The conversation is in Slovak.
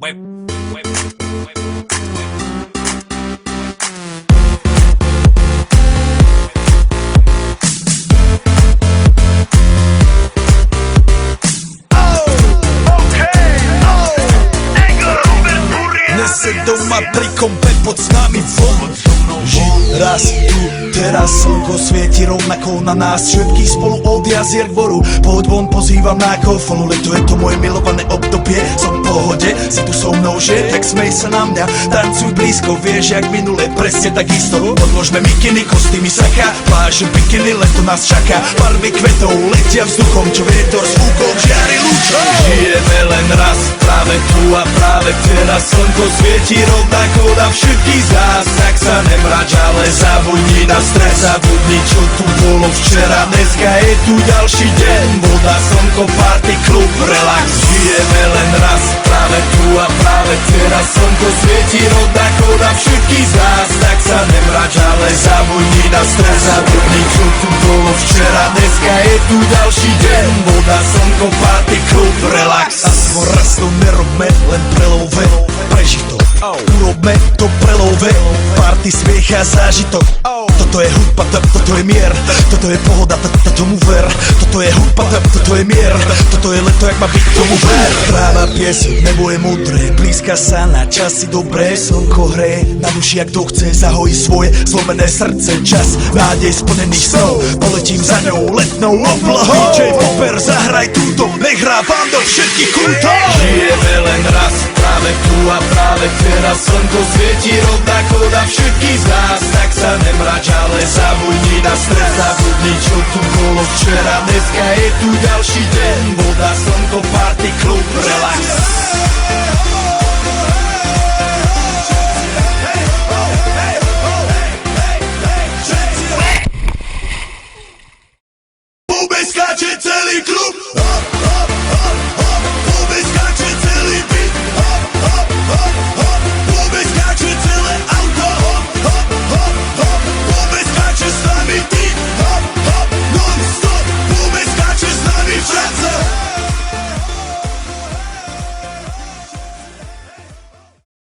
Nese doma pri kompe pod s nami von. Žij raz tu, teraz slnko svieti rovnako na nás. Všetky spolu od jazier k voru. Pohoď von, pozývam na kofonu. Leto je to moje milované obdobie. Som v pohode, si tu so mnou, že? Tak smej sa na mňa, tancuj blízko. Vieš, jak minule, presne tak isto. Odložme mikiny, kostýmy saka, pláže, bikiny, leto nás čaká. Barvy kvetov letia vzduchom, čo vietor s fúkom žiari lúčom. Žijeme len raz, práve tu a práve teraz. Slnko svieti rovnako na všetkých z nás. Tak sa nemrač, ale zabudni na stres. Zabudni, čo tu bolo včera. Dneska je tu ďalší deň. Voda, slnko, party, klub, relax. Žijeme len raz, práve tu a práve teraz. Slnko svieti rovnako na všetkých z nás. Tak sa nemrač, ale zabudni na stres. Zabudni, čo tu bolo včera. Dneska je tu ďalší deň. Voda, slnko, party, klub, relax. Aspoň raz to nerobme, len prelove. Preži to, urobme to prelove. Party, smiech a zážitok. Toto je hudba, toto je mier. Toto je pohoda, tomu ver. Toto je hudba, toto je mier. Toto je leto, jak má byť, tomu ver. Tráva, piesok, nebo je modré. Blízka sa na časy dobré. Slnko hreje na duši, jak to chce. Zahojí svoje zlomené srdce. Čas nádej splnených snov. Poletím za ňou letnou oblohou. DJ Popper, zahraj túto. Nech hrá vám do všetkých kútov. Žijeme len raz, práve tu a práve teraz. Slnko svieti rovnako na všetkých z nás. Tak sa nemrač, ale zabudni na stres. Zabudni, čo tu bolo včera. Dneska je tu ďalší deň. Voda, slnko, party, klub, relax.